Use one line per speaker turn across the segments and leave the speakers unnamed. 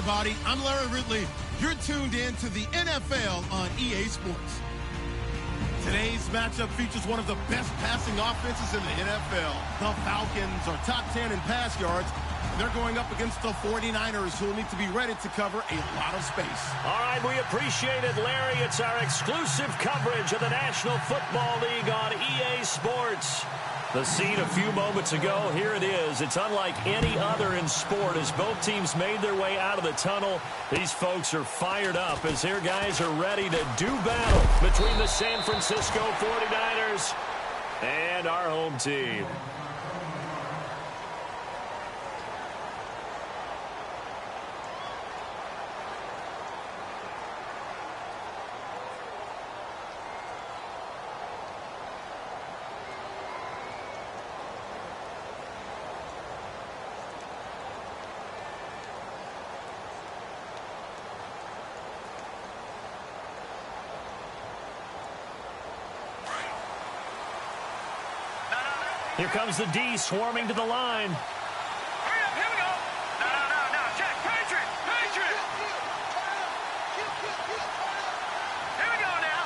everybody. I'm Larry Ridley. You're tuned in to the NFL on EA Sports. Today's matchup features one of the best passing offenses in the NFL. The Falcons are top 10 in pass yards. They're going up against the 49ers, who will need to be ready to cover a lot of space.
All right, we appreciate it, Larry. It's our exclusive coverage of the National Football League on EA Sports. The scene a few moments ago, here it is. It's unlike any other in sport as both teams made their way out of the tunnel. These folks are fired up as their guys are ready to do battle between the San Francisco 49ers and our home team. Here comes the D swarming to the line.
Hurry up, here we go. No, check. Patriot. Here we go now.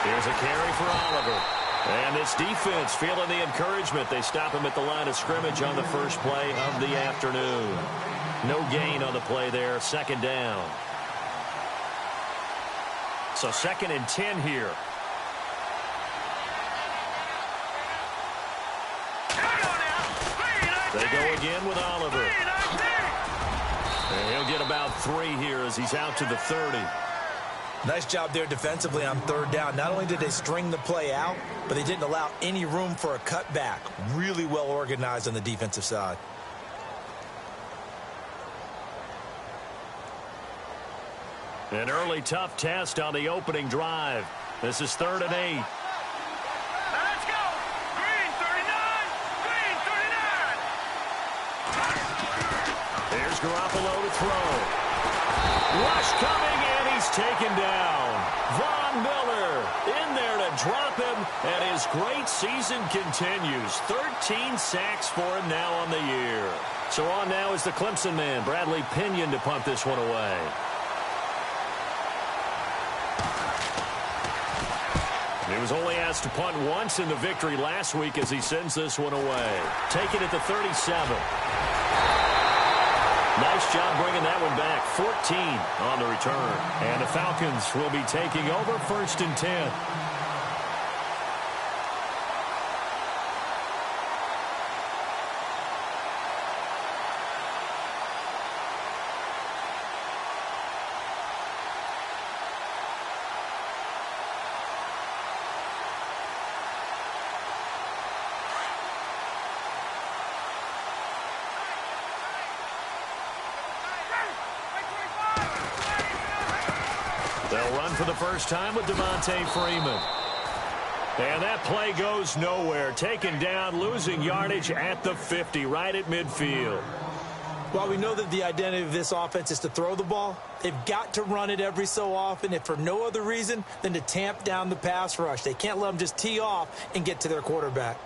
Here's a carry for Oliver. And this defense feeling the encouragement. They stop him at the line of scrimmage on the first play of the afternoon. No gain on the play there. Second down. So 2nd and 10 here. They go again with Oliver. And he'll get about 3 here as he's out to the 30.
Nice job there defensively on 3rd down. Not only did they string the play out, but they didn't allow any room for a cutback. Really well organized on the defensive side.
An early tough test on the opening drive. This is 3rd and 8.
Let's go. Green 39.
Here's Garoppolo to throw. Rush coming, and he's taken down. Von Miller in there to drop him, and his great season continues. 13 sacks for him now on the year. So on now is the Clemson man, Bradley Pinion, to punt this one away. He was only asked to punt once in the victory last week as he sends this one away. Taken at the 37. Nice job bringing that one back. 14 on the return. And the Falcons will be taking over 1st and 10. They'll run for the first time with Devontae Freeman. And that play goes nowhere. Taken down, losing yardage at the 50, right at midfield.
While we know that the identity of this offense is to throw the ball, they've got to run it every so often, if for no other reason than to tamp down the pass rush. They can't let them just tee off and get to their quarterback.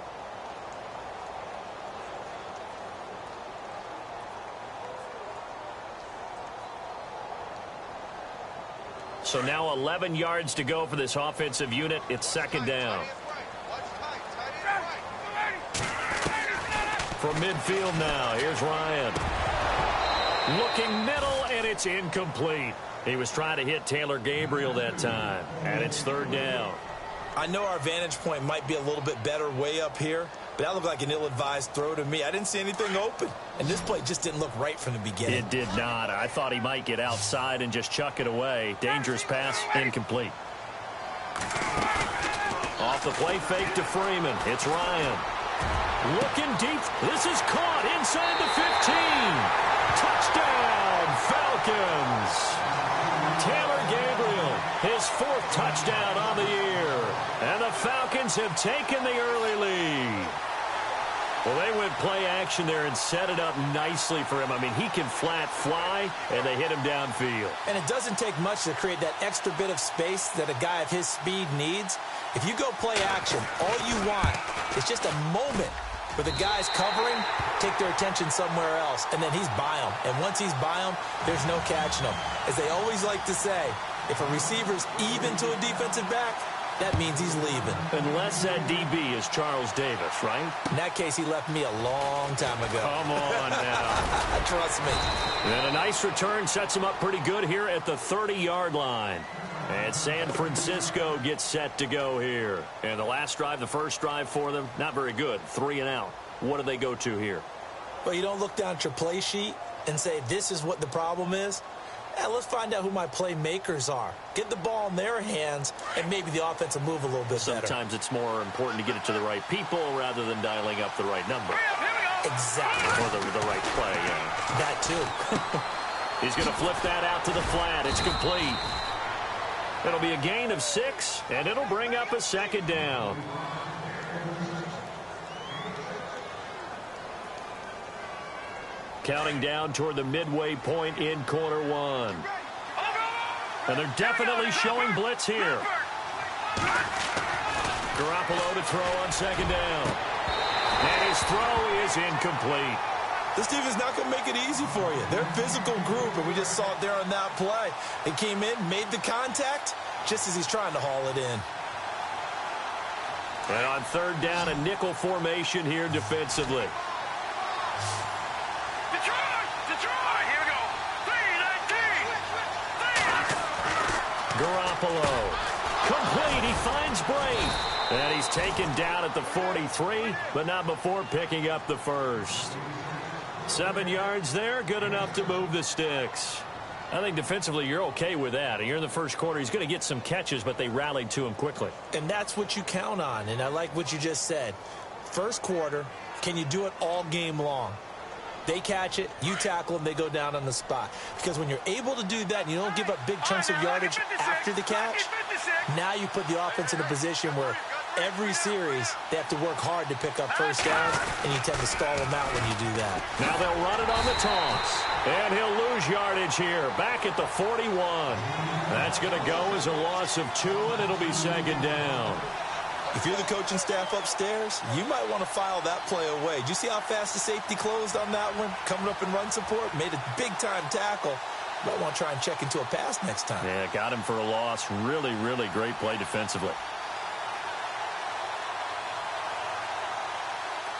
So now 11 yards to go for this offensive unit. It's 2nd down. From midfield now, here's Ryan. Looking middle, and it's incomplete. He was trying to hit Taylor Gabriel that time, and it's 3rd down.
I know our vantage point might be a little bit better way up here, but that looked like an ill-advised throw to me. I didn't see anything open, and this play just didn't look right from the beginning.
It did not. I thought he might get outside and just chuck it away. Dangerous pass, incomplete. Off the play fake to Freeman. It's Ryan. Looking deep. This is caught inside the 15. Touchdown, Falcons. Taylor Gabriel, his 4th touchdown on the year. And the Falcons have taken the early lead. Well, they went play action there and set it up nicely for him. I mean, he can flat fly, and they hit him downfield.
And it doesn't take much to create that extra bit of space that a guy of his speed needs. If you go play action, all you want is just a moment where the guy's covering, take their attention somewhere else, and then he's by them. And once he's by them, there's no catching him. As they always like to say, if a receiver's even to a defensive back, that means he's leaving.
Unless that DB is Charles Davis, right?
In that case, he left me a long time ago.
Come on now.
Trust me.
And a nice return sets him up pretty good here at the 30-yard line. And San Francisco gets set to go here. And the last drive, the first drive for them, not very good. 3 and out. What do they go to here?
Well, you don't look down at your play sheet and say, this is what the problem is. Yeah, let's find out who my playmakers are. Get the ball in their hands, and maybe the offense will move a little bit better.
Sometimes it's more important to get it to the right people rather than dialing up the right number.
Exactly.
Or the right play, yeah.
That, too.
He's going to flip that out to the flat. It's complete. It'll be a gain of 6, and it'll bring up a second down. Counting down toward the midway point in quarter 1. And they're definitely showing blitz here. Garoppolo to throw on second down. And his throw is incomplete.
This team is not going to make it easy for you. They're a physical group, and we just saw it there on that play. They came in, made the contact, just as he's trying to haul it in.
And on third down, a nickel formation here defensively. Garoppolo. Complete. He finds Bray. And he's taken down at the 43, but not before picking up the first. 7 yards there. Good enough to move the sticks. I think defensively you're okay with that. Here in the first quarter, he's going to get some catches, but they rallied to him quickly.
And that's what you count on, and I like what you just said. First quarter, can you do it all game long? They catch it, you tackle them, they go down on the spot. Because when you're able to do that and you don't give up big chunks of yardage after the catch, now you put the offense in a position where every series they have to work hard to pick up first down, and you tend to stall them out when you do that.
Now they'll run it on the toss. And he'll lose yardage here, back at the 41. That's going to go as a loss of 2, and it'll be second down.
If you're the coaching staff upstairs, you might want to file that play away. Did you see how fast the safety closed on that one? Coming up in run support, made a big-time tackle. Might want to try and check into a pass next time.
Yeah, got him for a loss. Really, really great play defensively.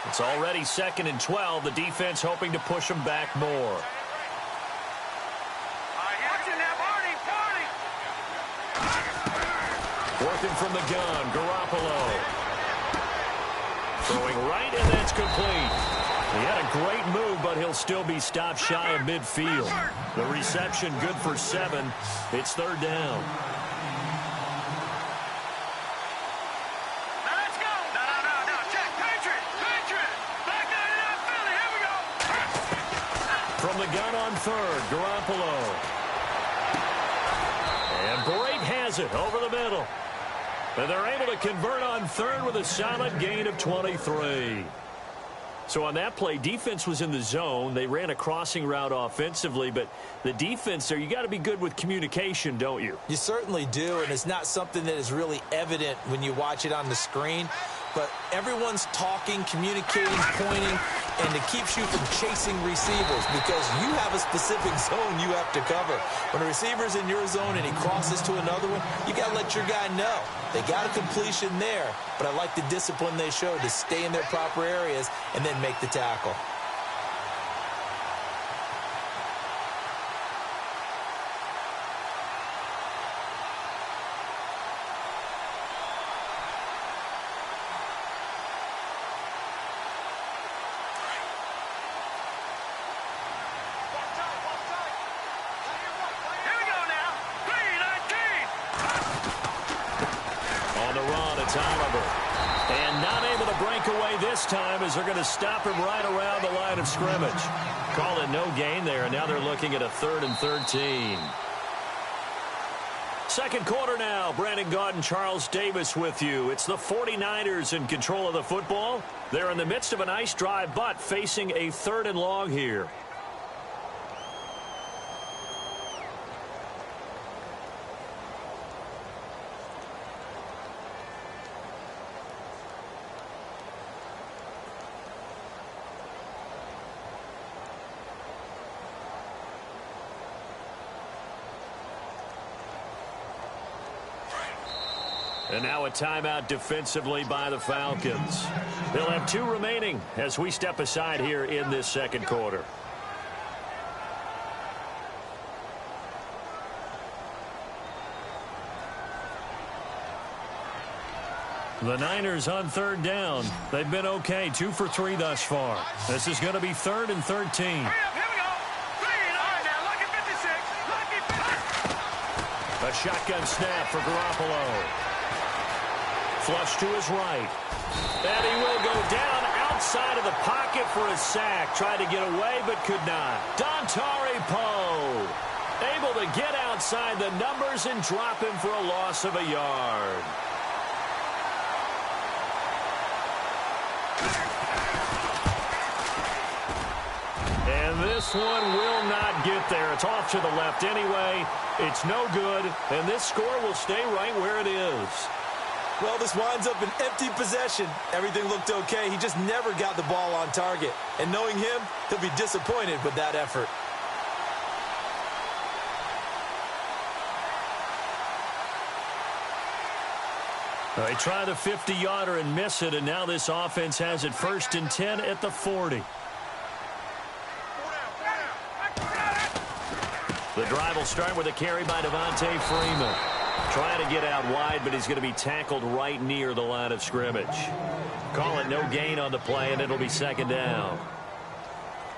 It's already 2nd and 12. The defense hoping to push them back more. Working from the gun, Garoppolo. Throwing right, and that's complete. He had a great move, but he'll still be stopped shy of midfield. The reception good for 7. It's third down.
Now let's go. No. Check. Patriot. Back there in that Philly. Here we go.
From the gun on third, Garoppolo. And Brate has it over the middle. And they're able to convert on third with a solid gain of 23. So on that play, defense was in the zone. They ran a crossing route offensively, but the defense there, you got to be good with communication, don't you?
You certainly do, and it's not something that is really evident when you watch it on the screen. But everyone's talking, communicating, pointing, and it keeps you from chasing receivers because you have a specific zone you have to cover. When a receiver's in your zone and he crosses to another one, you got to let your guy know. They got a completion there, but I like the discipline they showed to stay in their proper areas and then make the tackle.
And not able to break away this time as they're going to stop him right around the line of scrimmage. Call it no gain there, and now they're looking at a 3rd and 13. Second quarter now. Brandon Gaudin, Charles Davis with you. It's the 49ers in control of the football. They're in the midst of a nice drive, but facing a 3rd and long here. And now a timeout defensively by the Falcons. They'll have 2 remaining as we step aside here in this second quarter. The Niners on 3rd down. They've been okay, 2 for 3 thus far. This is going to be 3rd and 13.
Here we go. 3 and on now. Lucky 56. Lucky 50.
A shotgun snap for Garoppolo. Flush to his right. And he will go down outside of the pocket for a sack. Tried to get away but could not. Dontari Poe able to get outside the numbers and drop him for a loss of a yard. And this one will not get there. It's off to the left anyway. It's no good, and this score will stay right where it is.
Well, this winds up an empty possession. Everything looked okay. He just never got the ball on target. And knowing him, he'll be disappointed with that effort.
They try the 50-yarder and miss it, and now this offense has it 1st and 10 at the 40. The drive will start with a carry by Devontae Freeman. Trying to get out wide, but he's going to be tackled right near the line of scrimmage. Call it no gain on the play, and it'll be 2nd down.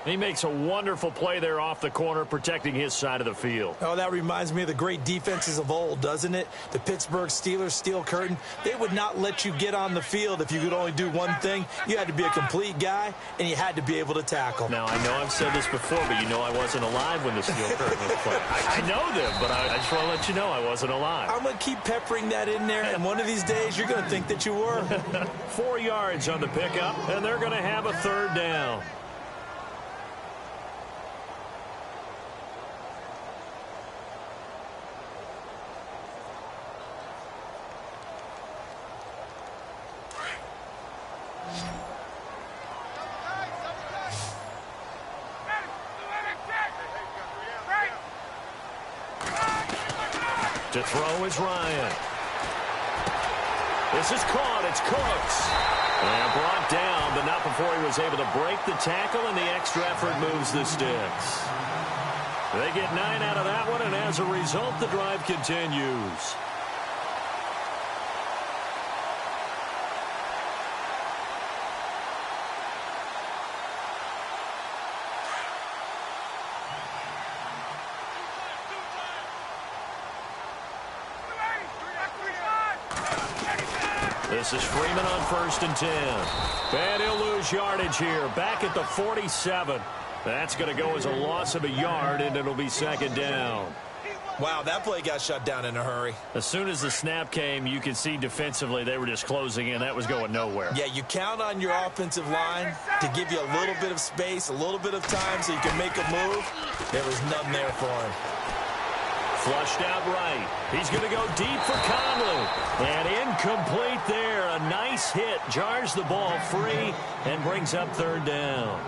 He makes a wonderful play there off the corner, protecting his side of the field.
Oh, that reminds me of the great defenses of old, doesn't it? The Pittsburgh Steelers steel curtain. They would not let you get on the field if you could only do one thing. You had to be a complete guy, and you had to be able to tackle.
Now, I know I've said this before, but you know I wasn't alive when the steel curtain was played. I know them, but I just want to let you know I wasn't alive.
I'm going to keep peppering that in there, and one of these days you're going to think that you were.
4 yards on the pickup, and they're going to have a 3rd down. To throw is Ryan. This is caught. It's Cooks. And brought down, but not before he was able to break the tackle, and the extra effort moves the sticks. They get 9 out of that one, and as a result, the drive continues. This is Freeman on 1st and 10. And he'll lose yardage here. Back at the 47. That's going to go as a loss of a yard, and it'll be 2nd down.
Wow, that play got shut down in a hurry.
As soon as the snap came, you could see defensively they were just closing in. That was going nowhere.
Yeah, you count on your offensive line to give you a little bit of space, a little bit of time so you can make a move. There was none there for him.
Flushed out right. He's going to go deep for Conley. And incomplete there. A nice hit. Jars the ball free and brings up 3rd down.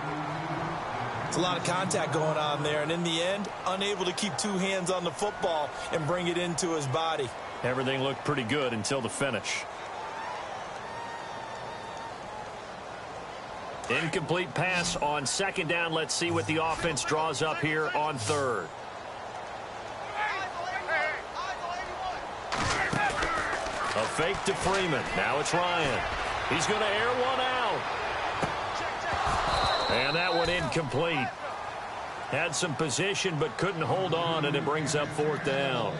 It's a lot of contact going on there. And in the end, unable to keep 2 hands on the football and bring it into his body.
Everything looked pretty good until the finish. Incomplete pass on 2nd down. Let's see what the offense draws up here on 3rd. A fake to Freeman. Now it's Ryan. He's going to air one out. And that one incomplete. Had some position but couldn't hold on, and it brings up 4th down.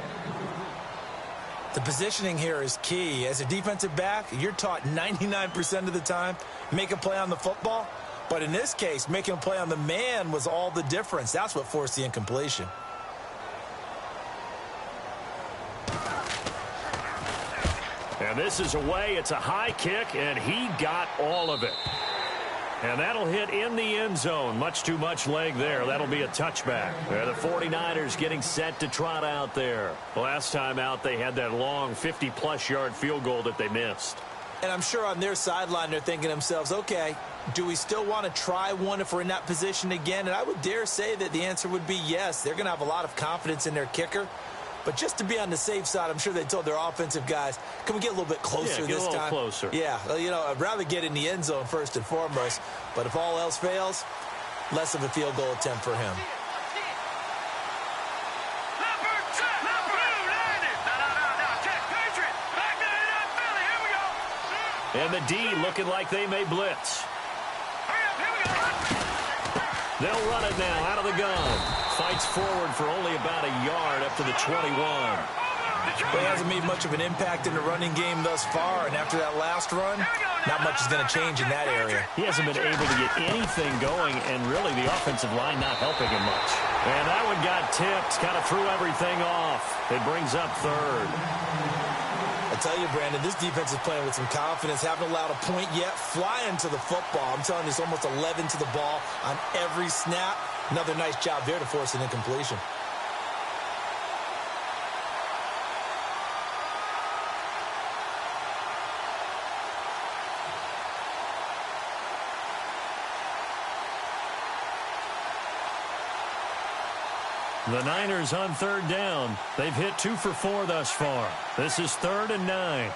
The positioning here is key. As a defensive back, you're taught 99% of the time, make a play on the football. But in this case, making a play on the man was all the difference. That's what forced the incompletion.
And this is away. It's a high kick, and he got all of it. And that'll hit in the end zone. Much too much leg there. That'll be a touchback. The 49ers getting set to trot out there. Last time out, they had that long 50-plus yard field goal that they missed.
And I'm sure on their sideline, they're thinking to themselves, okay, do we still want to try one if we're in that position again? And I would dare say that the answer would be yes. They're going to have a lot of confidence in their kicker. But just to be on the safe side, I'm sure they told their offensive guys, can we get a little bit closer this time?
Closer.
Yeah, you know, I'd rather get in the end zone first and foremost. But if all else fails, less of a field goal attempt for him.
And the D looking like they may blitz. They'll run it now out of the gun. Fights forward for only about a yard up to the 21.
But he hasn't made much of an impact in the running game thus far, and after that last run, not much is going to change in that area.
He hasn't been able to get anything going, and really the offensive line not helping him much. And that one got tipped, kind of threw everything off. It brings up third.
I tell you, Brandon, this defense is playing with some confidence. Haven't allowed a point yet. Flying to the football. I'm telling you, it's almost 11 to the ball on every snap. Another nice job there to force an incompletion.
The Niners on third down. They've hit 2 for 4 thus far. This is 3rd and 9.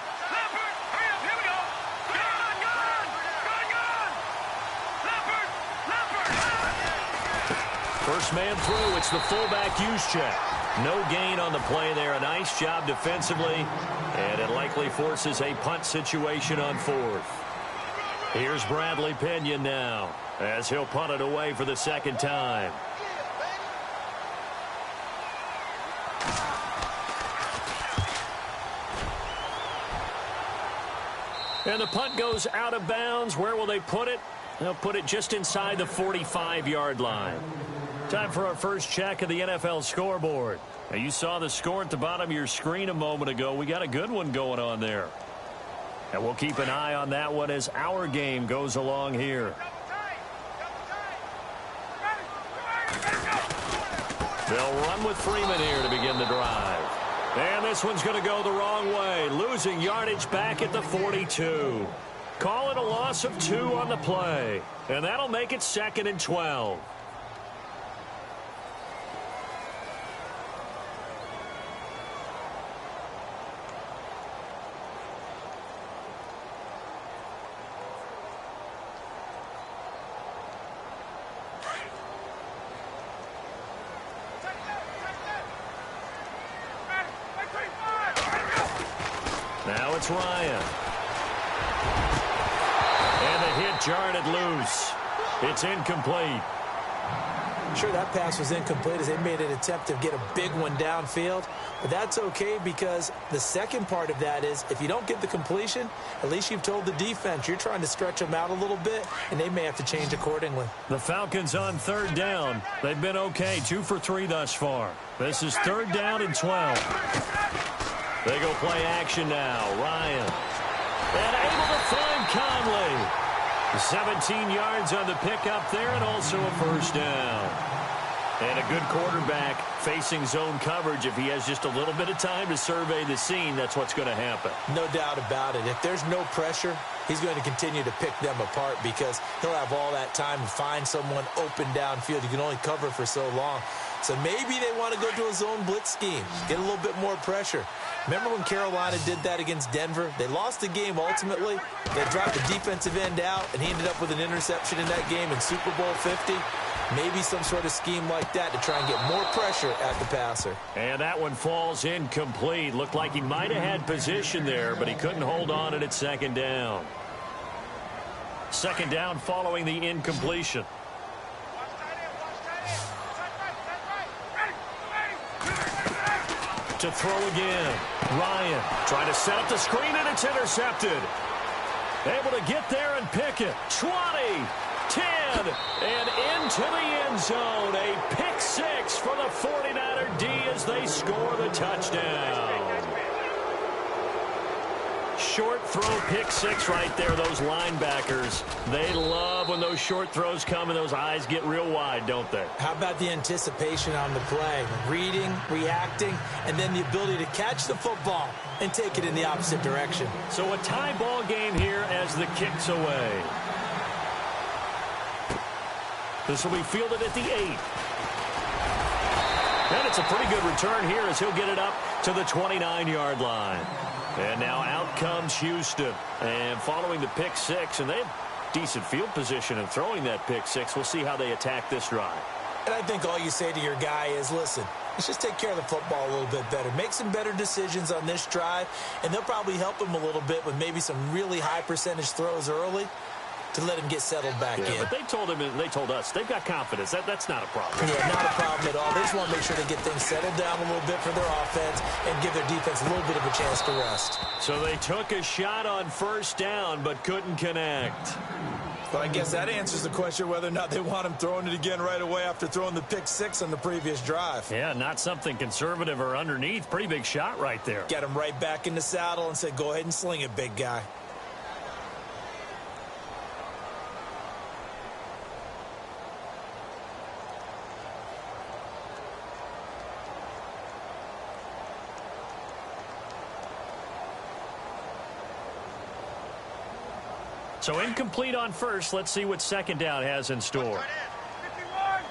First man through. It's the fullback use check. No gain on the play there. A nice job defensively. And it likely forces a punt situation on 4th. Here's Bradley Pinion now as he'll punt it away for the second time. And the punt goes out of bounds. Where will they put it? They'll put it just inside the 45-yard line. Time for our first check of the NFL scoreboard. Now, you saw the score at the bottom of your screen a moment ago. We got a good one going on there. And we'll keep an eye on that one as our game goes along here. They'll run with Freeman here to begin the drive. And this one's going to go the wrong way. Losing yardage back at the 42. Call it a loss of 2 on the play. And that'll make it 2nd and 12. Now it's Ryan. And the hit jarred it loose. It's incomplete.
Sure, that pass was incomplete as they made an attempt to get a big one downfield. But that's okay because the second part of that is if you don't get the completion, at least you've told the defense you're trying to stretch them out a little bit, and they may have to change accordingly.
The Falcons on third down. They've been okay, 2 for 3 thus far. This is 3rd down and 12. They go play action now. Ryan. And able to find Conley. 17 yards on the pickup there and also a first down. And a good quarterback facing zone coverage. If he has just a little bit of time to survey the scene, that's what's going to happen.
No doubt about it. If there's no pressure, he's going to continue to pick them apart because he'll have all that time to find someone open downfield. You can only cover for so long. So maybe they want to go to a zone blitz scheme, get a little bit more pressure. Remember when Carolina did that against Denver? They lost the game ultimately. They dropped the defensive end out, and he ended up with an interception in that game in Super Bowl 50. Maybe some sort of scheme like that to try and get more pressure at the passer.
And that one falls incomplete. Looked like he might have had position there, but he couldn't hold on it at 2nd down. 2nd down following the incompletion. To throw again. Ryan trying to set up the screen, and it's intercepted. Able to get there and pick it. 20, 10, and into the end zone. A pick 6 for the 49er D as they score the touchdown. Short throw, pick 6 right there. Those linebackers, they love when those short throws come and those eyes get real wide, don't they?
How about the anticipation on the play? Reading, reacting, and then the ability to catch the football and take it in the opposite direction.
So a tie ball game here as the kick's away. This will be fielded at the 8. And it's a pretty good return here as he'll get it up to the 29-yard line. And now out comes Houston. And following the pick six, and they have decent field position in throwing that pick six. We'll see how they attack this drive.
And I think all you say to your guy is, listen, let's just take care of the football a little bit better. Make some better decisions on this drive, and they'll probably help him a little bit with maybe some really high percentage throws early to let him get settled back in.
But they told him and they told us they've got confidence. That's not a problem.
Yeah, not a problem at all. They just want to make sure they get things settled down a little bit for their offense and give their defense a little bit of a chance to rest.
So they took a shot on first down but couldn't connect.
Well, I guess that answers the question whether or not they want him throwing it again right away after throwing the pick six on the previous drive.
Yeah, not something conservative or underneath. Pretty big shot right there.
Got him right back in the saddle and said, go ahead and sling it, big guy.
So incomplete on first. Let's see what second down has in store.
51,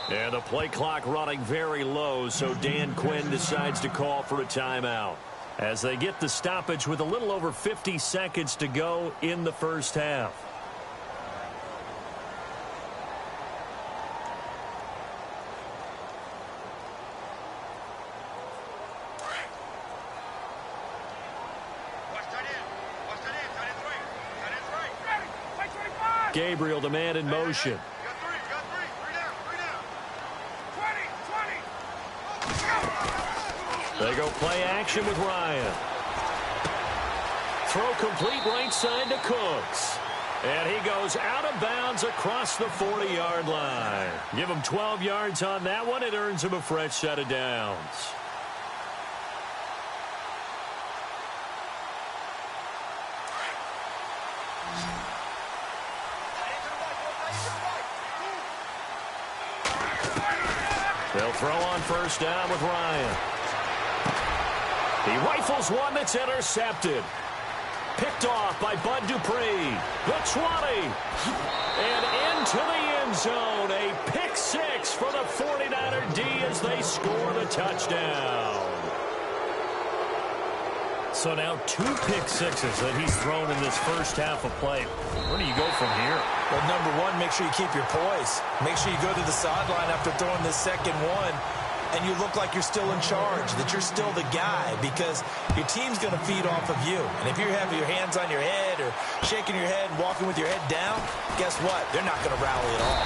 11.
And the play clock running very low, so Dan Quinn decides to call for a timeout as they get the stoppage with a little over 50 seconds to go in the first half. Gabriel, the man in motion. They go play action with Ryan. Throw complete right side to Cooks. And he goes out of bounds across the 40-yard line. Give him 12 yards on that one. It earns him a fresh set of downs. They'll throw on first down with Ryan. He rifles one that's intercepted. Picked off by Bud Dupree. The 20. And into the end zone. A pick six for the 49er D as they score the touchdown. So now 2 pick sixes that he's thrown in this first half of play. Where do you go from here?
Well, number one, make sure you keep your poise. Make sure you go to the sideline after throwing the second one, and you look like you're still in charge, that you're still the guy, because your team's going to feed off of you. And if you have your hands on your head or shaking your head and walking with your head down, guess what? They're not going to rally at all.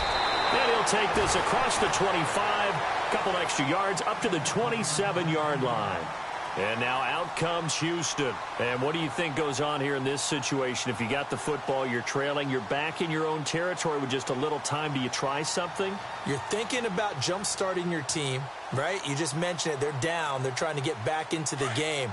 And he'll take this across the 25, couple extra yards up to the 27-yard line. And now out comes Houston. And what do you think goes on here in this situation? If you got the football, you're trailing, you're back in your own territory with just a little time. Do you try something?
You're thinking about jump-starting your team, right? You just mentioned it. They're down. They're trying to get back into the game.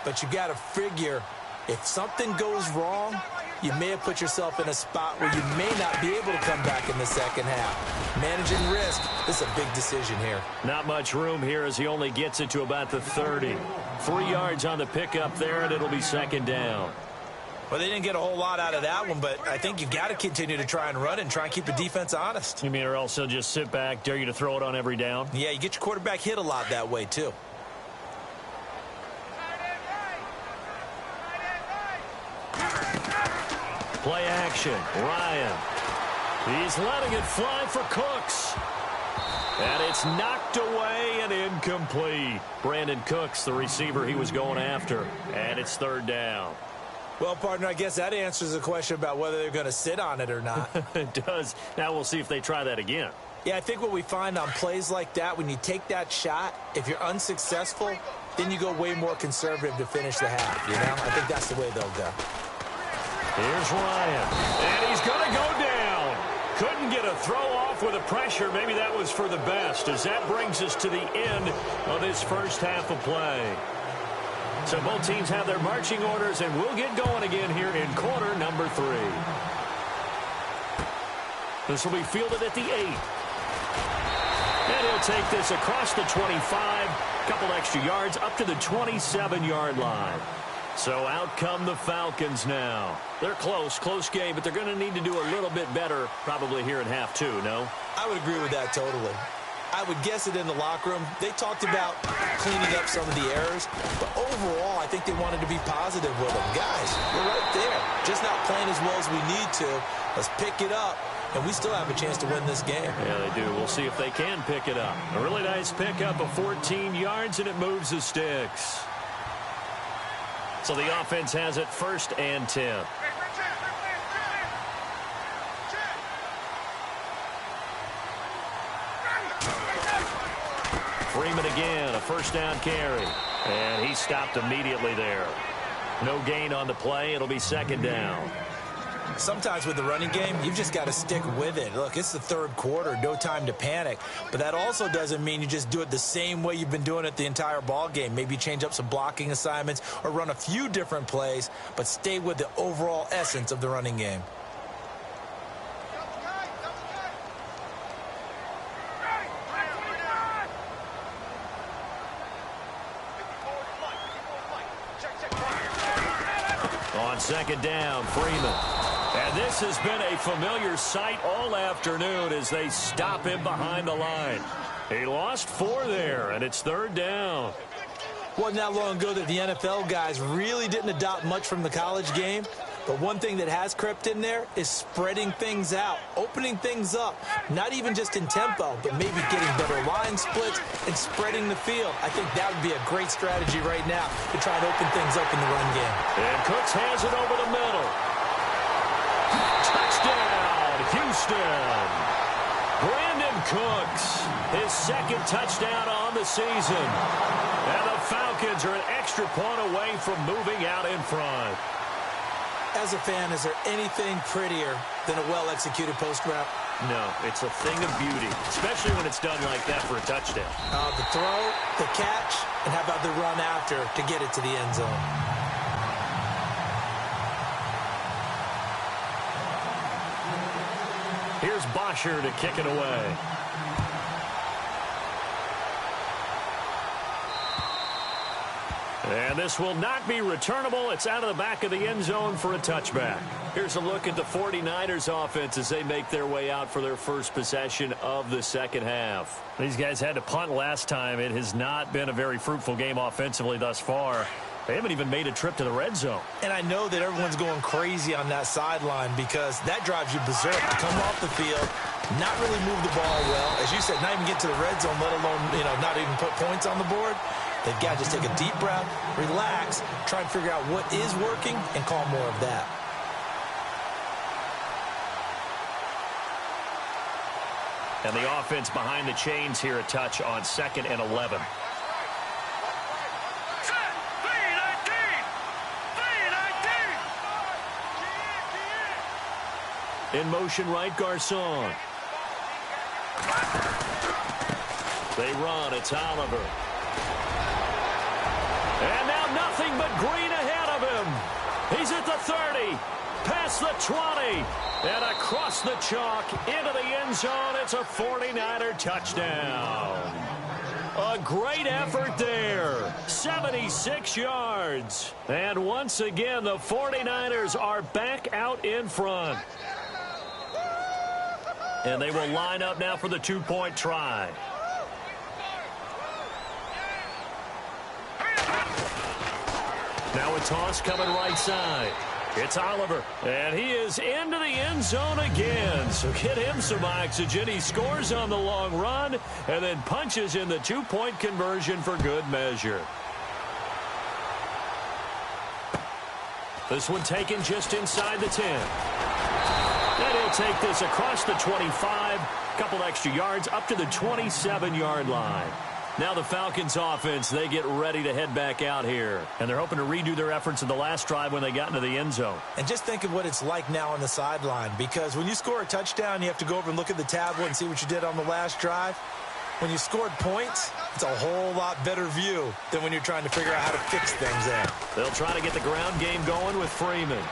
But you got to figure, if something goes wrong, you may have put yourself in a spot where you may not be able to come back in the second half. Managing risk, this is a big decision here.
Not much room here as he only gets it to about the 30. 3 yards on the pickup there, and it'll be second down.
Well, they didn't get a whole lot out of that one, but I think you've got to continue to try and run and try and keep the defense honest.
You mean or else he'll just sit back, dare you to throw it on every down?
Yeah, you get your quarterback hit a lot that way, too.
Play action. Ryan. He's letting it fly for Cooks. And it's knocked away and incomplete. Brandon Cooks, the receiver he was going after. And it's third down.
Well, partner, I guess that answers the question about whether they're going to sit on it or not.
It does. Now we'll see if they try that again.
Yeah, I think what we find on plays like that, when you take that shot, if you're unsuccessful, then you go way more conservative to finish the half, you know? I think that's the way they'll go.
Here's Ryan. And he's going to go down. Couldn't get a throw off with the pressure. Maybe that was for the best, as that brings us to the end of this first half of play. So both teams have their marching orders, and we'll get going again here in quarter number 3. This will be fielded at the 8. And he'll take this across the 25, couple extra yards up to the 27-yard line. So out come the Falcons now. They're close game, but they're going to need to do a little bit better probably here in half two, no?
I would agree with that totally. I would guess it in the locker room. They talked about cleaning up some of the errors, but overall, I think they wanted to be positive with them. Guys, we're right there. Just not playing as well as we need to. Let's pick it up, and we still have a chance to win this game.
Yeah, they do. We'll see if they can pick it up. A really nice pickup of 14 yards, and it moves the sticks. So the offense has it 1st and 10. Freeman again, a 1st down carry. And he stopped immediately there. No gain on the play. It'll be 2nd down.
Sometimes with the running game, you've just got to stick with it. Look, it's the 3rd quarter, no time to panic. But that also doesn't mean you just do it the same way you've been doing it the entire ball game. Maybe change up some blocking assignments or run a few different plays, but stay with the overall essence of the running game.
On 2nd down, Freeman. And this has been a familiar sight all afternoon as they stop him behind the line. He lost 4 there, and it's 3rd down.
Wasn't that long ago that the NFL guys really didn't adopt much from the college game. But one thing that has crept in there is spreading things out, opening things up, not even just in tempo, but maybe getting better line splits and spreading the field. I think that would be a great strategy right now to try and open things up in the run game.
And Cooks has it over the middle. Touchdown, Houston. Brandon Cooks, his 2nd touchdown on the season. And the Falcons are an extra point away from moving out in front.
As a fan, is there anything prettier than a well-executed post route?
No, it's a thing of beauty, especially when it's done like that for a touchdown.
The throw, the catch, and how about the run after to get it to the end zone?
Here's Bosher to kick it away. And this will not be returnable. It's out of the back of the end zone for a touchback. Here's a look at the 49ers offense as they make their way out for their first possession of the 2nd half. These guys had to punt last time. It has not been a very fruitful game offensively thus far. They haven't even made a trip to the red zone.
And I know that everyone's going crazy on that sideline because that drives you berserk to come off the field, not really move the ball well. As you said, not even get to the red zone, let alone, not even put points on the board. They've got to just take a deep breath, relax, try and figure out what is working, and call more of that.
And the offense behind the chains here a touch on 2nd and 11. In motion right, Garcon. They run, it's Oliver. And now nothing but green ahead of him. He's at the 30, past the 20, and across the chalk into the end zone. It's a 49er touchdown. A great effort there. 76 yards. And once again, the 49ers are back out in front. And they will line up now for the 2-point try. Now a toss coming right side. It's Oliver. And he is into the end zone again. So get him some oxygen. He scores on the long run and then punches in the 2-point conversion for good measure. This one taken just inside the 10. And he'll take this across the 25, a couple extra yards up to the 27-yard line. Now the Falcons offense, they get ready to head back out here. And they're hoping to redo their efforts in the last drive when they got into the end zone.
And just think of what it's like now on the sideline, because when you score a touchdown, you have to go over and look at the tablet and see what you did on the last drive. When you scored points, it's a whole lot better view than when you're trying to figure out how to fix things there.
They'll try to get the ground game going with Freeman.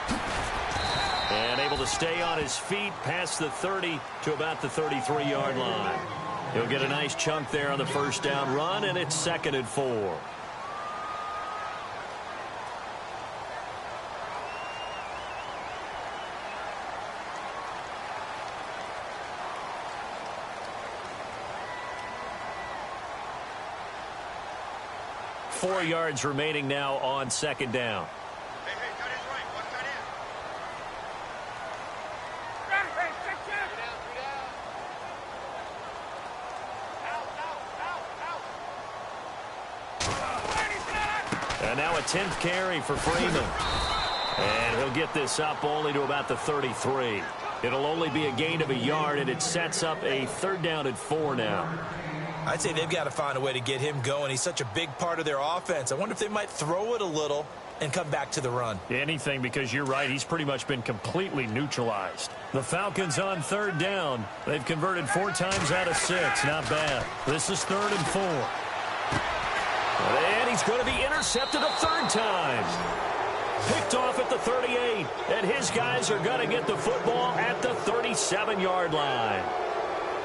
And able to stay on his feet past the 30 to about the 33-yard line. He'll get a nice chunk there on the first down run, and it's 2nd and 4. 4 yards remaining now on second down.
Hey, cut in right. One cut in.
And now a 10th carry for Freeman. And he'll get this up only to about the 33. It'll only be a gain of a yard, and it sets up a 3rd down and 4 now.
I'd say they've got to find a way to get him going. He's such a big part of their offense. I wonder if they might throw it a little and come back to the run.
Anything, because you're right, he's pretty much been completely neutralized. The Falcons on 3rd down. They've converted 4 times out of 6. Not bad. This is 3rd and 4. And he's going to be intercepted a 3rd time. Picked off at the 38. And his guys are going to get the football at the 37-yard line.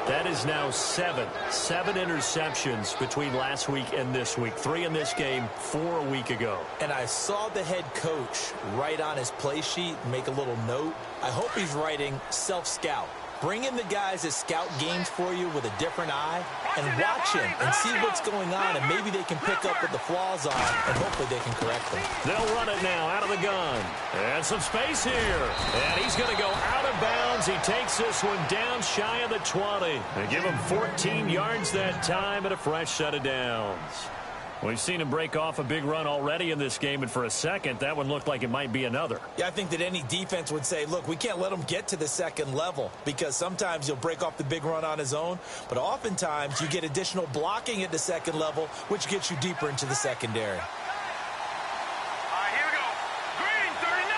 That is now 7 interceptions between last week and this week. 3 in this game, 4 a week ago.
And I saw the head coach write on his play sheet, make a little note. I hope he's writing self-scout. Bring in the guys that scout games for you with a different eye and watch him and see what's going on, and maybe they can pick up what the flaws are, and hopefully they can correct them.
They'll run it now out of the gun. And some space here. And he's going to go out of bounds. He takes this one down shy of the 20. They give him 14 yards that time and a fresh set of downs. We've seen him break off a big run already in this game, and for a second, that one looked like it might be another.
Yeah, I think that any defense would say, look, we can't let him get to the second level, because sometimes he'll break off the big run on his own, but oftentimes you get additional blocking at the second level, which gets you deeper into the secondary.
All right, here we go. Green, 39.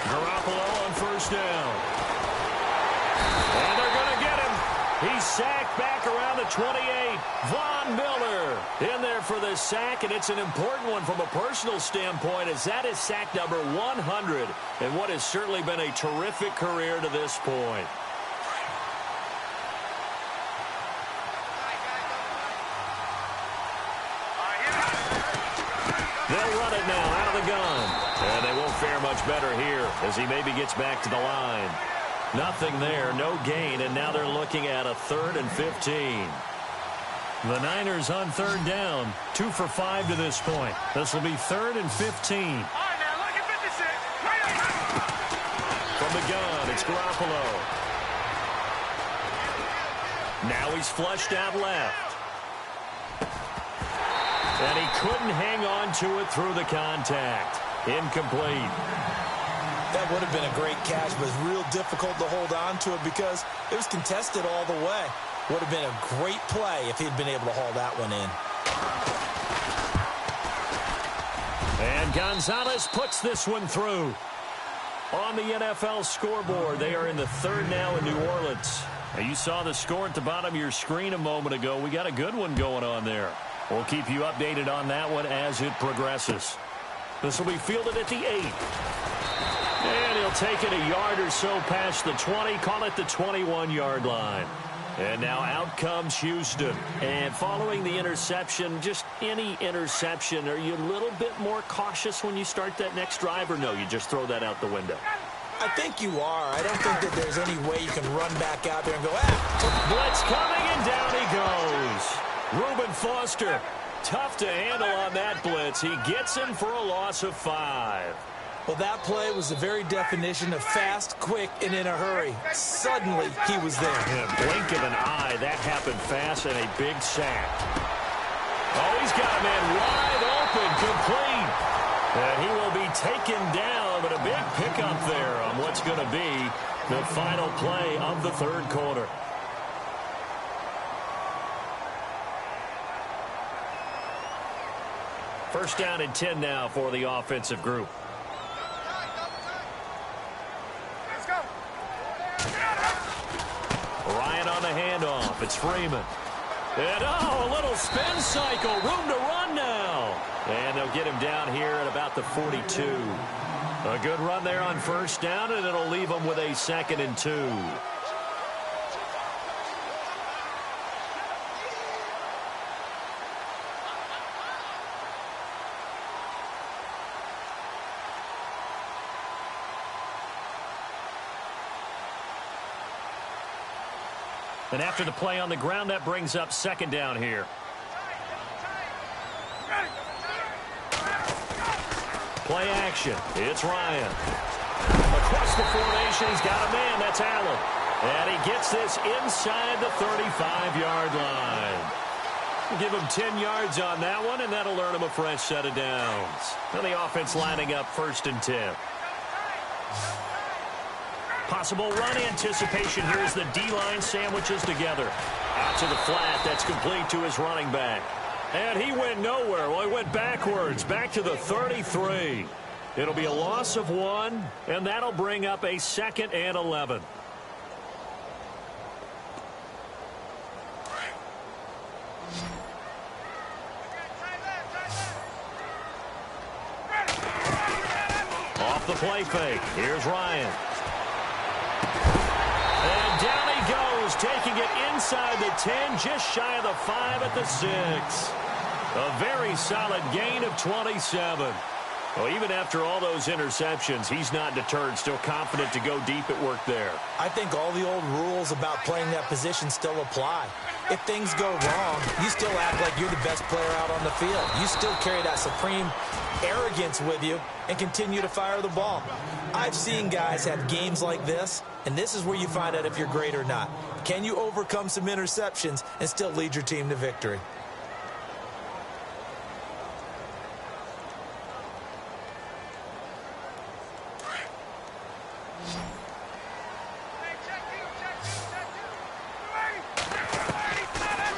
Garoppolo on 1st down. And they're going to get him. He's sacked back around the 28. Von Miller in there for the sack, and it's an important one from a personal standpoint, as that is sack number 100 and what has certainly been a terrific career to this point. They'll run it now out of the gun, and they won't fare much better here as he maybe gets back to the line. Nothing there, no gain, and now they're looking at a 3rd and 15. The Niners on 3rd down, 2 for 5 to this point. This will be 3rd and 15.
All right, now, look at 56.
From the gun, it's Garoppolo. Now he's flushed out left. And he couldn't hang on to it through the contact. Incomplete.
That would have been a great catch, but it's real difficult to hold on to it because it was contested all the way. Would have been a great play if he'd been able to haul that one in.
And Gonzalez puts this one through. On the NFL scoreboard, they are in the 3rd now in New Orleans. Now, you saw the score at the bottom of your screen a moment ago. We got a good one going on there. We'll keep you updated on that one as it progresses. This will be fielded at the 8. And he'll take it a yard or so past the 20, call it the 21-yard line. And now out comes Houston. And following the interception, just any interception, are you a little bit more cautious when you start that next drive, or no, you just throw that out the window?
I think you are. I don't think that there's any way you can run back out there and go,
Blitz coming, and down he goes. Reuben Foster, tough to handle on that blitz. He gets him for a loss of 5.
Well, that play was the very definition of fast, quick, and in a hurry. Suddenly, he was there.
In a blink of an eye, that happened fast, and a big sack. Oh, he's got a man wide open, complete. And he will be taken down, but a big pickup there on what's going to be the final play of the 3rd quarter. First down and 10 now for the offensive group. Ryan on the handoff. It's Freeman. And, a little spin cycle. Room to run now. And they'll get him down here at about the 42. A good run there on 1st down, and it'll leave him with a 2nd and 2. And after the play on the ground, that brings up 2nd down here. Play action. It's Ryan. Across the formation, he's got a man. That's Allen. And he gets this inside the 35-yard line. We'll give him 10 yards on that one, and that'll earn him a fresh set of downs. Now the offense lining up 1st and 10. Possible run anticipation here as the D-line sandwiches together. Out to the flat. That's complete to his running back. And he went nowhere. Well, he went backwards, back to the 33. It'll be a loss of 1, and that'll bring up a 2nd and 11. Off the play fake. Here's Ryan. And down he goes, taking it inside the 10, just shy of the 5 at the 6. A very solid gain of 27. Well, even after all those interceptions, he's not deterred, still confident to go deep at work there.
I think all the old rules about playing that position still apply. If things go wrong, you still act like you're the best player out on the field. You still carry that supreme arrogance with you and continue to fire the ball. I've seen guys have games like this, and this is where you find out if you're great or not. Can you overcome some interceptions and still lead your team to victory?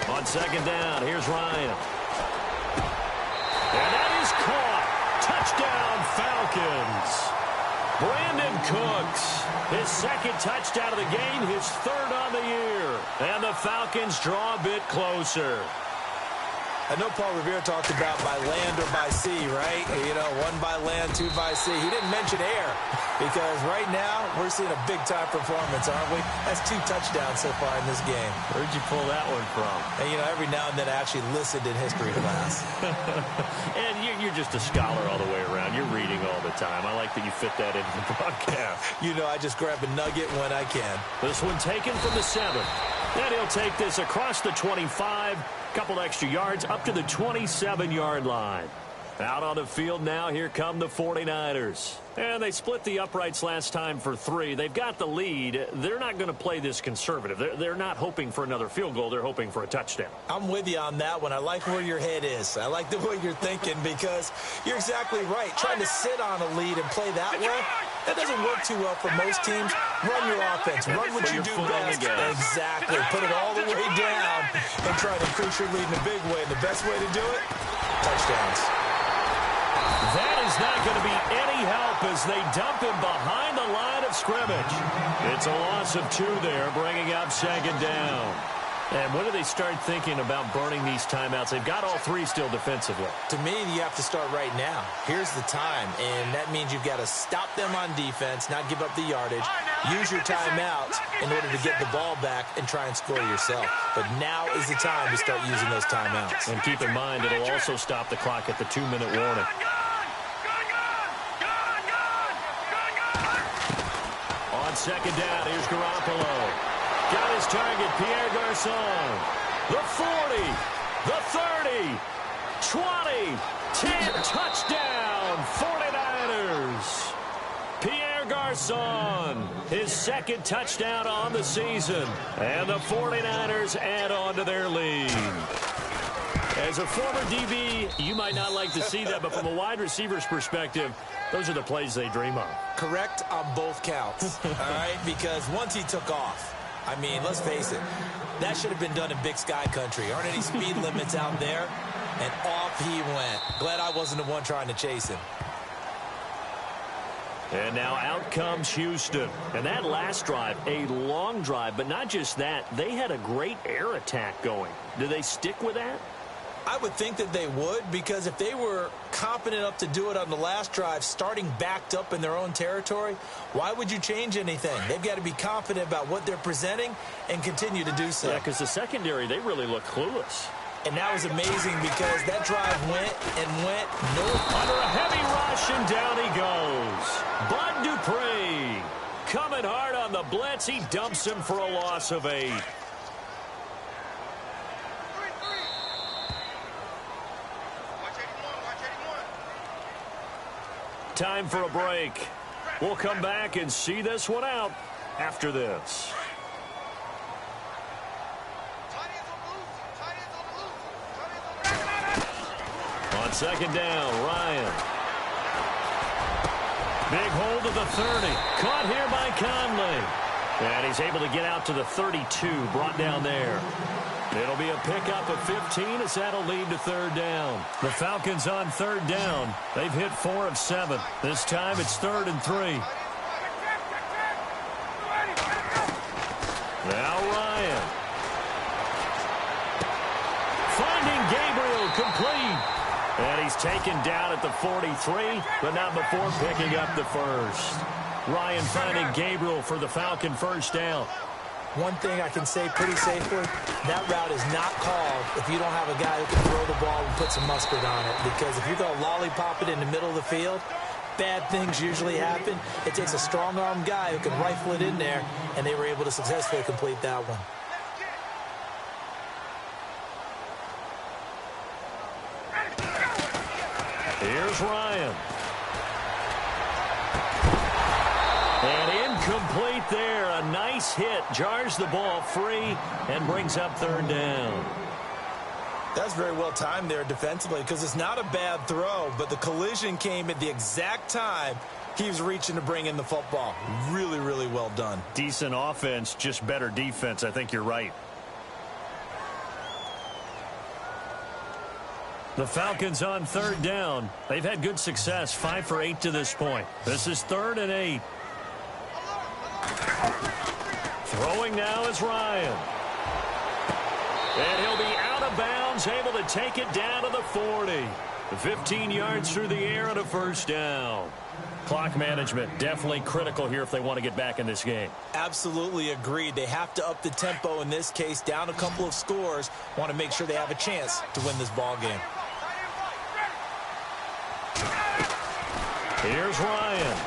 On 2nd down, here's Ryan. And that is caught. Touchdown, Falcons. Brandon Cooks, his 2nd touchdown of the game, his 3rd on the year. And the Falcons draw a bit closer.
I know Paul Revere talked about by land or by sea, right? You know, 1 by land, 2 by sea. He didn't mention air because right now we're seeing a big-time performance, aren't we? That's 2 touchdowns so far in this game.
Where'd you pull that one from?
And, you know, every now and then I actually listened in history class.
And you're just a scholar all the way around. You're reading all the time. I like that you fit that into the broadcast.
You know, I just grab a nugget when I can.
This one taken from the 7. And he'll take this across the 25. Couple extra yards up to the 27-yard line. Out on the field now, here come the 49ers. And they split the uprights last time for 3. They've got the lead. They're not going to play this conservative. They're not hoping for another field goal. They're hoping for a touchdown.
I'm with you on that one. I like where your head is. I like the way you're thinking because you're exactly right. Trying to sit on a lead and play that way, that doesn't work too well for most teams. Run your offense. Run what you do best. Exactly. Put it all the way down and try to increase your lead in a big way. And the best way to do it, touchdowns.
That is not going to be any help as they dump him behind the line of scrimmage. It's a loss of 2 there, bringing up 2nd down. And when do they start thinking about burning these timeouts? They've got all 3 still defensively.
To me, you have to start right now. Here's the time, and that means you've got to stop them on defense, not give up the yardage, use your timeouts in order to get the ball back and try and score yourself. But now is the time to start using those timeouts.
And keep in mind, it'll also stop the clock at the 2-minute warning. On 2nd down, here's Garoppolo. Got his target, Pierre Garçon. The 40, the 30, 20, 10, touchdown, 49ers. Pierre Garçon, his 2nd touchdown on the season. And the 49ers add on to their lead. As a former DB, you might not like to see that, but from a wide receiver's perspective, those are the plays they dream of.
Correct on both counts, all right? Because once he took off, I mean, let's face it, that should have been done in Big Sky country. Aren't any speed limits out there? And off he went. Glad I wasn't the one trying to chase him.
And now out comes Houston. And that last drive, a long drive, but not just that. They had a great air attack going. Do they stick with that?
I would think that they would, because if they were competent enough to do it on the last drive, starting backed up in their own territory, why would you change anything? They've got to be confident about what they're presenting and continue to do so.
Yeah, because the secondary, they really look clueless.
And that was amazing because that drive went and went.
Under a heavy rush, and down he goes. Bud Dupree coming hard on the blitz. He dumps him for a loss of 8. Time for a break. We'll come back and see this one out after this. On second down, Ryan. Big hold of the 30. Caught here by Conley. And he's able to get out to the 32, brought down there. It'll be a pickup of 15 as that'll lead to third down. The Falcons on third down. They've hit 4 of 7. This time it's 3rd and 3. Now Ryan. Finding Gabriel complete. And he's taken down at the 43, but not before picking up the first. Ryan finding Gabriel for the Falcon first down.
One thing I can say pretty safely, that route is not called if you don't have a guy who can throw the ball and put some mustard on it. Because if you're going to lollipop it in the middle of the field, bad things usually happen. It takes a strong-arm guy who can rifle it in there, and they were able to successfully complete that one.
Here's Ryan. And incomplete there. A nice hit. Jars the ball free and brings up third down.
That's very well timed there defensively because it's not a bad throw, but the collision came at the exact time he was reaching to bring in the football. Really, really well done.
Decent offense, just better defense. I think you're right. The Falcons on third down. They've had good success, 5 for 8 to this point. This is 3rd and 8. Throwing now is Ryan. And he'll be out of bounds, able to take it down to the 40. 15 yards through the air and a first down. Clock management definitely critical here if they want to get back in this game.
Absolutely agreed. They have to up the tempo in this case, down a couple of scores. Want to make sure they have a chance to win this ball game.
Here's Ryan.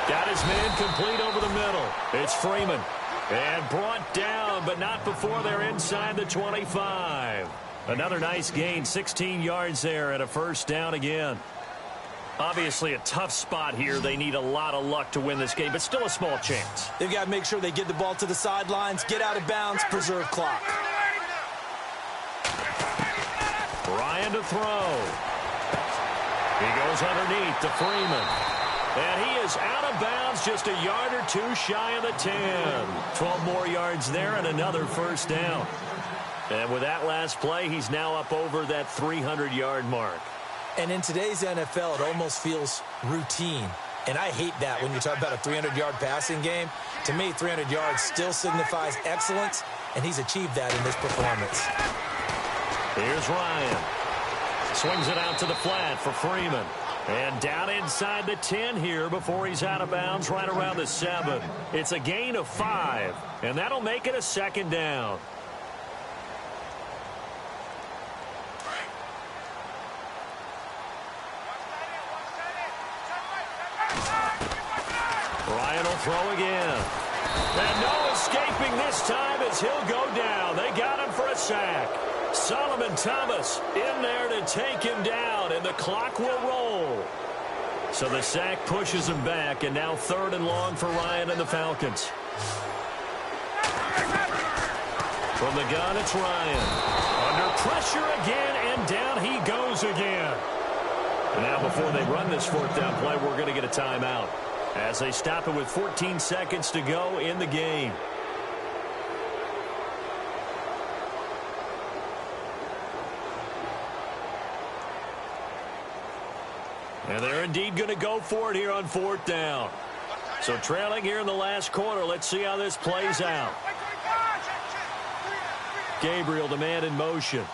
Got his man complete over the middle. It's Freeman. And brought down, but not before they're inside the 25. Another nice gain, 16 yards there and a first down again. Obviously a tough spot here. They need a lot of luck to win this game, but still a small chance.
They've got to make sure they get the ball to the sidelines, get out of bounds, preserve clock.
Ryan to throw. He goes underneath to Freeman. And he is out of bounds, just a yard or two shy of the 10. 12 more yards there and another first down. And with that last play, he's now up over that 300-yard mark.
And in today's NFL, it almost feels routine. And I hate that when you talk about a 300-yard passing game. To me, 300 yards still signifies excellence, and he's achieved that in this performance.
Here's Ryan. Swings it out to the flat for Freeman. And down inside the 10 here before he's out of bounds right around the 7. It's a gain of 5, and that'll make it a second down. Ryan will throw again. And no escaping this time as he'll go down. They got him for a sack. Solomon Thomas in there to take him down, and the clock will roll. So the sack pushes him back, and now 3rd and long for Ryan and the Falcons. From the gun, it's Ryan. Under pressure again, and down he goes again. And now before they run this 4th down play, we're going to get a timeout as they stop it with 14 seconds to go in the game. And they're indeed going to go for it here on 4th down. So trailing here in the last quarter. Let's see how this plays out. Gabriel, the man in motion.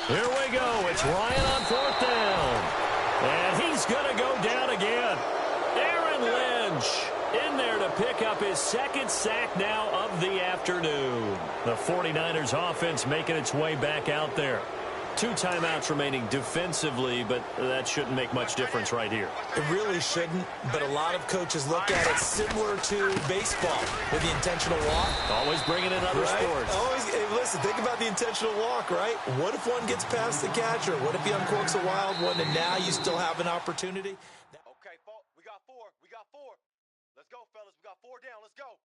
Here we go. It's Ryan on 4th down. And he's going to go down again. Aaron Lynch in there to pick up his 2nd sack now of the afternoon. The 49ers offense making its way back out there. 2 timeouts remaining defensively, but that shouldn't make much difference right here.
It really shouldn't, but a lot of coaches look at it similar to baseball with the intentional walk.
Always bringing in other sports.
Always, listen, think about the intentional walk, right? What if one gets past the catcher? What if he uncorks a wild one and now you still have an opportunity?
Okay, we got four. Let's go, fellas. We got 4 down. Let's go.